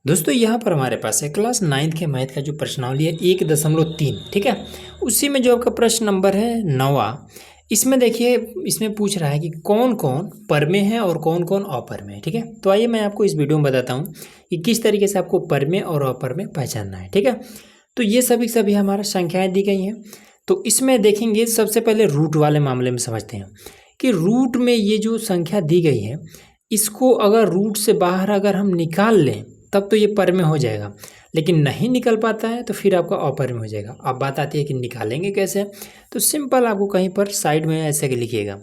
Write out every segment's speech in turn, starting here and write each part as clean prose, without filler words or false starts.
दोस्तों यहाँ पर हमारे पास है क्लास 9th के मैथ का जो प्रश्नावली है 1.3, ठीक है। उसी में जो आपका प्रश्न नंबर है 9वां, इसमें देखिए इसमें पूछ रहा है कि कौन कौन परमेय है और कौन कौन अपरमेय है, ठीक है। तो आइए मैं आपको इस वीडियो में बताता हूँ कि किस तरीके से आपको परमेय और अपरमेय पहचानना है, ठीक है। तो ये सभी हमारा संख्याएँ दी गई हैं। तो इसमें देखेंगे सबसे पहले रूट वाले मामले में समझते हैं कि रूट में ये जो संख्या दी गई है इसको अगर रूट से बाहर अगर हम निकाल लें तब तो ये परमेय हो जाएगा, लेकिन नहीं निकल पाता है तो फिर आपका अपरमेय हो जाएगा। अब बात आती है कि निकालेंगे कैसे। तो सिंपल आपको कहीं पर साइड में ऐसे लिखिएगा,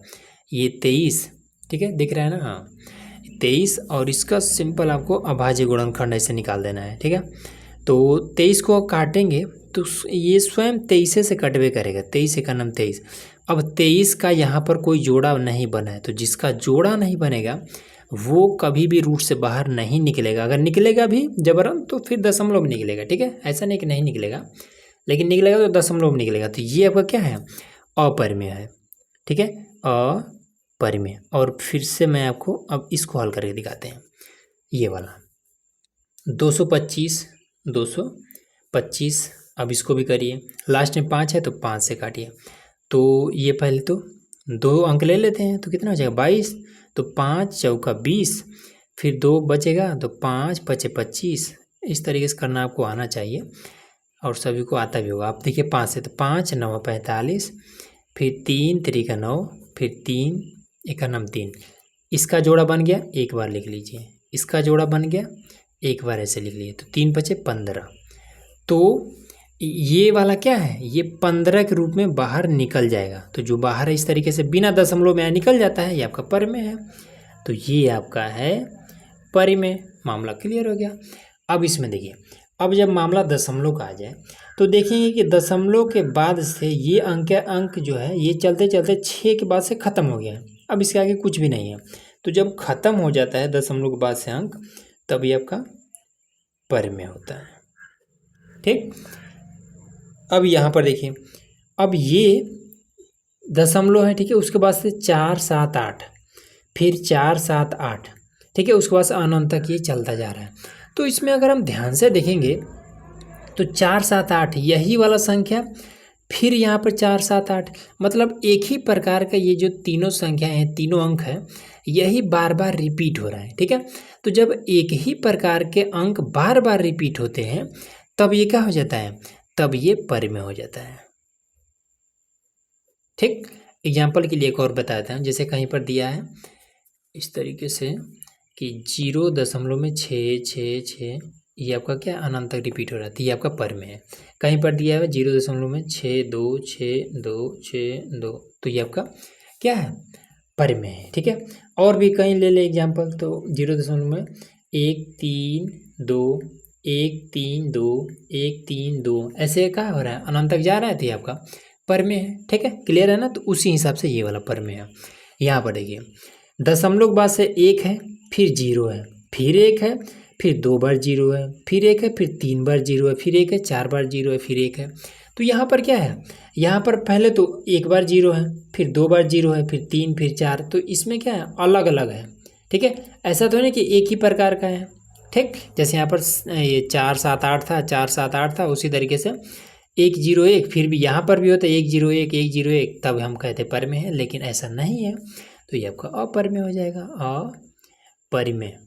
ये 23, ठीक है, दिख रहा है ना, हाँ 23, और इसका सिंपल आपको अभाज्य गुणनखंड ऐसे निकाल देना है, ठीक है। तो 23 को काटेंगे तो ये स्वयं 23 से कटवे करेगा, 23 का नाम 23। अब 23 का यहाँ पर कोई जोड़ा नहीं बना है, तो जिसका जोड़ा नहीं बनेगा वो कभी भी रूट से बाहर नहीं निकलेगा। अगर निकलेगा भी जबरन तो फिर दशमलव में निकलेगा, ठीक है। ऐसा नहीं कि नहीं निकलेगा, लेकिन निकलेगा तो दशमलव में निकलेगा। तो ये आपका क्या है, अपरमेय है, ठीक है, अपरमेय। और फिर से मैं आपको अब इसको हल करके दिखाते हैं। ये वाला 225, 225, अब इसको भी करिए। लास्ट में 5 है तो 5 से काटिए। तो ये पहले तो 2 अंक ले लेते हैं तो कितना हो जाएगा 22, तो 5 चौका 20, फिर 2 बचेगा तो 5 पचे 25। इस तरीके से करना आपको आना चाहिए और सभी को आता भी होगा। आप देखिए 5 से तो 5 9 45, फिर 3 3 का 9, फिर 3 1 का 3। इसका जोड़ा बन गया, एक बार लिख लीजिए। इसका जोड़ा बन गया, एक बार ऐसे लिख लीजिए। तो 3 पचे 15। तो ये वाला क्या है, ये 15 के रूप में बाहर निकल जाएगा। तो जो बाहर इस तरीके से बिना दशमलव में निकल जाता है ये आपका परमेय है। तो ये आपका है परमेय। मामला क्लियर हो गया। अब इसमें देखिए, अब जब मामला दशमलव का आ जाए तो देखेंगे कि दशमलव के बाद से ये अंक जो है ये चलते चलते 6 के बाद से ख़त्म हो गया है। अब इसके आगे कुछ भी नहीं है। तो जब ख़त्म हो जाता है दशमलव के बाद से अंक, तब ये आपका परमेय होता है, ठीक। अब यहाँ पर देखिए, अब ये दशमलव है, ठीक है, उसके बाद से 4 7 8, फिर 4 7 8, ठीक है, उसके बाद से अनंत तक ये चलता जा रहा है। तो इसमें अगर हम ध्यान से देखेंगे तो 4 7 8 यही वाला संख्या, फिर यहाँ पर 4 7 8, मतलब एक ही प्रकार का ये जो तीनों संख्या हैं, तीनों अंक हैं, यही बार बार रिपीट हो रहा है, ठीक है। तो जब एक ही प्रकार के अंक बार बार रिपीट होते हैं तब ये क्या हो जाता है, तब ये परमेय हो जाता है, ठीक। एग्जाम्पल के लिए एक और बताता हूँ। जैसे कहीं पर दिया है इस तरीके से कि 0.666, ये आपका क्या अनंत तक रिपीट हो रहा है, तो ये आपका परमेय है। कहीं पर दिया है 0.626262, तो ये आपका क्या है, परमेय है, ठीक है। और भी कहीं ले ले एग्जाम्पल, तो 0.132 132 132, ऐसे क्या हो रहा है, अनंत तक जा रहा है, तो ये आपका परमेय है, ठीक है। क्लियर है ना। तो उसी हिसाब से ये वाला परमेय है। यहाँ पर देखिए दशमलव के बाद से 1 है, फिर 0 है, फिर 1 है, फिर 2 बार 0 है, फिर 1 है, फिर 3 बार 0 है, फिर 1 है, 4 बार 0 है, फिर 1 है। तो यहाँ पर क्या है, यहाँ पर पहले तो 1 बार 0 है, फिर 2 बार 0 है, फिर 3, फिर 4। तो इसमें क्या है, अलग अलग है, ठीक है। ऐसा तो नहीं कि एक ही प्रकार का है, ठीक। जैसे यहाँ पर ये 4 7 8 था, 4 7 8 था, उसी तरीके से 1 0 1, फिर भी यहाँ पर भी होता है 1 0 1 1 0 1, तब हम कहते परमेय है। लेकिन ऐसा नहीं है, तो ये आपका अपरमेय हो जाएगा, अपरमेय।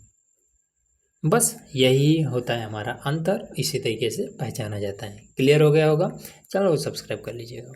बस यही होता है हमारा अंतर, इसी तरीके से पहचाना जाता है। क्लियर हो गया होगा। चलो सब्सक्राइब कर लीजिएगा।